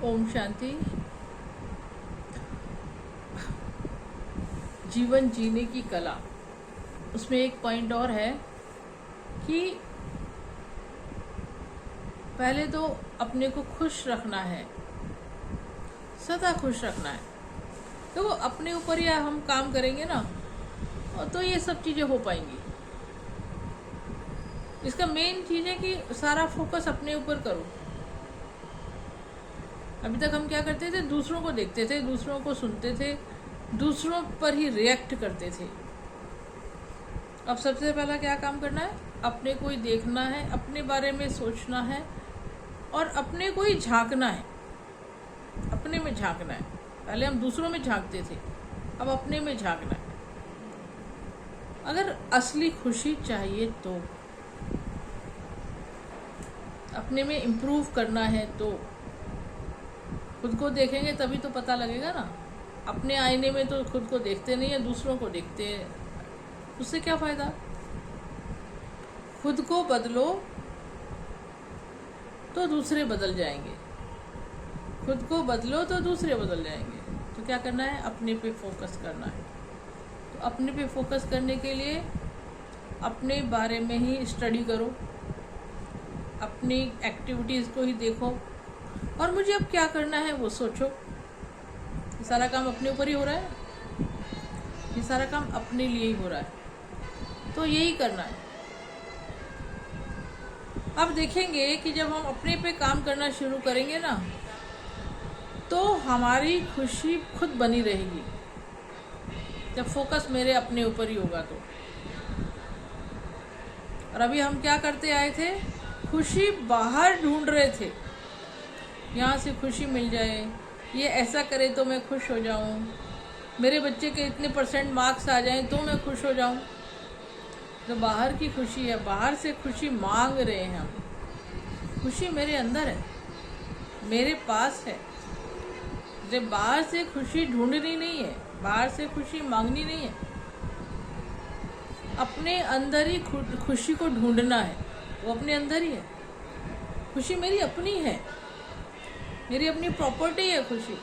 ओम शांति। जीवन जीने की कला, उसमें एक पॉइंट और है कि पहले तो अपने को खुश रखना है, सदा खुश रखना है। तो वो अपने ऊपर ही हम काम करेंगे ना, और तो ये सब चीज़ें हो पाएंगी। इसका मेन चीज़ है कि सारा फोकस अपने ऊपर करो। अभी तक हम क्या करते थे, दूसरों को देखते थे, दूसरों को सुनते थे, दूसरों पर ही रिएक्ट करते थे। अब सबसे पहला क्या काम करना है, अपने को ही देखना है, अपने बारे में सोचना है और अपने को ही झांकना है, अपने में झांकना है। पहले हम दूसरों में झांकते थे, अब अपने में झांकना है। अगर असली खुशी चाहिए तो अपने में इम्प्रूव करना है तो खुद को देखेंगे तभी तो पता लगेगा ना। अपने आईने में तो खुद को देखते नहीं है, दूसरों को देखते हैं, उससे क्या फ़ायदा। खुद को बदलो तो दूसरे बदल जाएंगे, खुद को बदलो तो दूसरे बदल जाएंगे। तो क्या करना है, अपने पे फोकस करना है। तो अपने पे फोकस करने के लिए अपने बारे में ही स्टडी करो, अपनी एक्टिविटीज़ को ही देखो और मुझे अब क्या करना है वो सोचो। ये सारा काम अपने ऊपर ही हो रहा है, ये सारा काम अपने लिए ही हो रहा है, तो यही करना है। अब देखेंगे कि जब हम अपने पे काम करना शुरू करेंगे ना, तो हमारी खुशी खुद बनी रहेगी, जब फोकस मेरे अपने ऊपर ही होगा तो। और अभी हम क्या करते आए थे, खुशी बाहर ढूंढ रहे थे, यहाँ से खुशी मिल जाए, ये ऐसा करे तो मैं खुश हो जाऊँ, मेरे बच्चे के इतने % मार्क्स आ जाएं तो मैं खुश हो जाऊँ। तो बाहर की खुशी है, बाहर से खुशी मांग रहे हैं हम। खुशी मेरे अंदर है, मेरे पास है। जब बाहर से खुशी ढूंढनी नहीं है, बाहर से खुशी मांगनी नहीं है, अपने अंदर ही खुशी को ढूंढना है। वो अपने अंदर ही है। खुशी मेरी अपनी है, मेरी अपनी प्रॉपर्टी है खुशी।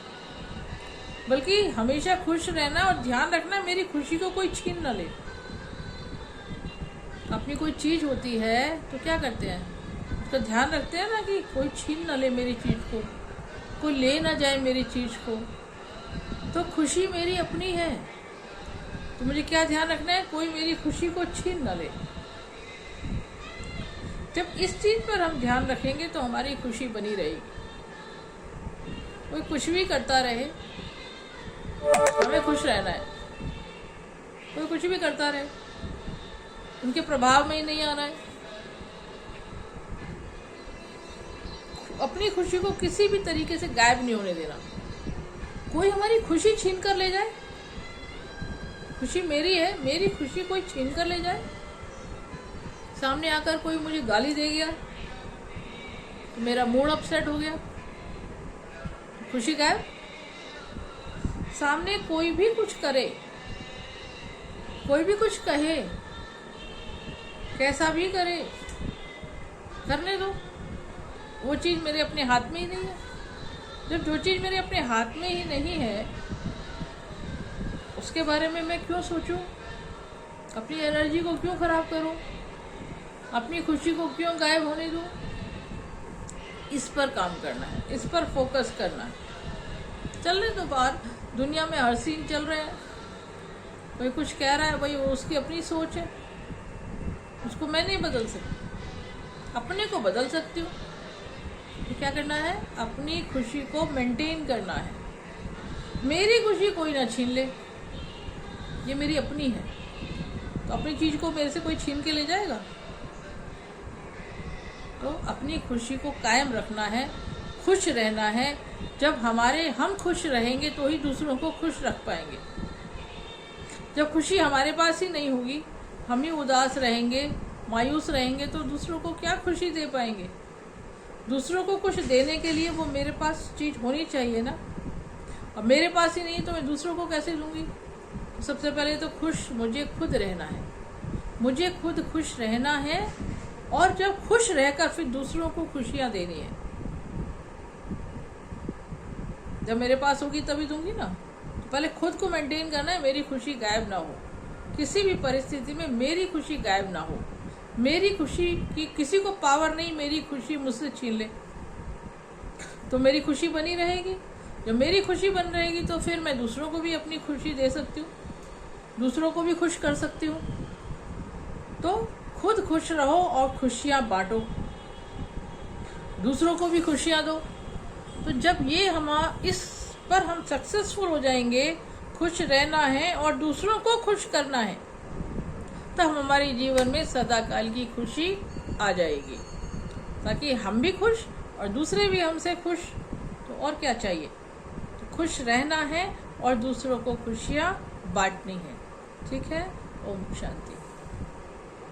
बल्कि हमेशा खुश रहना और ध्यान रखना मेरी खुशी को कोई छीन न ले। अपनी कोई चीज़ होती है तो क्या करते हैं, उसका ध्यान रखते हैं ना कि कोई छीन न ले मेरी चीज़ को, कोई ले ना जाए मेरी चीज़ को। तो खुशी मेरी अपनी है, तो मुझे क्या ध्यान रखना है, कोई मेरी खुशी को छीन न ले। जब इस चीज़ पर हम ध्यान रखेंगे तो हमारी खुशी बनी रहेगी। कोई कुछ भी करता रहे, हमें खुश रहना है। कोई कुछ भी करता रहे, उनके प्रभाव में ही नहीं आना है। अपनी खुशी को किसी भी तरीके से गायब नहीं होने देना। कोई हमारी खुशी छीन कर ले जाए, खुशी मेरी है, मेरी खुशी कोई छीन कर ले जाए। सामने आकर कोई मुझे गाली दे गया तो मेरा मूड अपसेट हो गया, खुशी गायब। सामने कोई भी कुछ करे, कोई भी कुछ कहे, कैसा भी करे, करने दो, वो चीज़ मेरे अपने हाथ में ही नहीं है। जब जो चीज़ मेरे अपने हाथ में ही नहीं है, उसके बारे में मैं क्यों सोचूं, अपनी एनर्जी को क्यों खराब करूं, अपनी खुशी को क्यों गायब होने दूं। इस पर काम करना है, इस पर फोकस करना है। चलने तो बाहर दुनिया में हर सीन चल रहे हैं, कोई कुछ कह रहा है, भाई वो उसकी अपनी सोच है, उसको मैं नहीं बदल सकती, अपने को बदल सकती हूँ। तो क्या करना है, अपनी खुशी को मेंटेन करना है। मेरी खुशी कोई ना छीन ले, ये मेरी अपनी है। तो अपनी चीज़ को मेरे से कोई छीन के ले जाएगा। तो अपनी खुशी को कायम रखना है, खुश रहना है। जब हम खुश रहेंगे तो ही दूसरों को खुश रख पाएंगे। जब खुशी हमारे पास ही नहीं होगी, हम ही उदास रहेंगे, मायूस रहेंगे, तो दूसरों को क्या खुशी दे पाएंगे। दूसरों को कुछ देने के लिए वो मेरे पास चीज़ होनी चाहिए ना। अब मेरे पास ही नहीं तो मैं दूसरों को कैसे लूँगी। सबसे पहले तो खुश मुझे खुद रहना है, मुझे खुद खुश रहना है। और जब खुश रहकर फिर दूसरों को खुशियाँ देनी है। जब मेरे पास होगी तभी दूंगी ना। तो पहले खुद को मेंटेन करना है, मेरी खुशी गायब ना हो, किसी भी परिस्थिति में मेरी खुशी गायब ना हो। मेरी खुशी की किसी को पावर नहीं मेरी खुशी मुझसे छीन ले, तो मेरी खुशी बनी रहेगी। जब मेरी खुशी बन रहेगी तो फिर मैं दूसरों को भी अपनी खुशी दे सकती हूँ, दूसरों को भी खुश कर सकती हूँ। तो खुद खुश रहो और खुशियाँ बांटो, दूसरों को भी खुशियाँ दो। तो जब ये इस पर हम सक्सेसफुल हो जाएंगे, खुश रहना है और दूसरों को खुश करना है, तब हमारे जीवन में सदाकाल की खुशी आ जाएगी, ताकि हम भी खुश और दूसरे भी हमसे खुश। तो और क्या चाहिए? तो खुश रहना है और दूसरों को खुशियाँ बांटनी है। ठीक है। ओम शांति।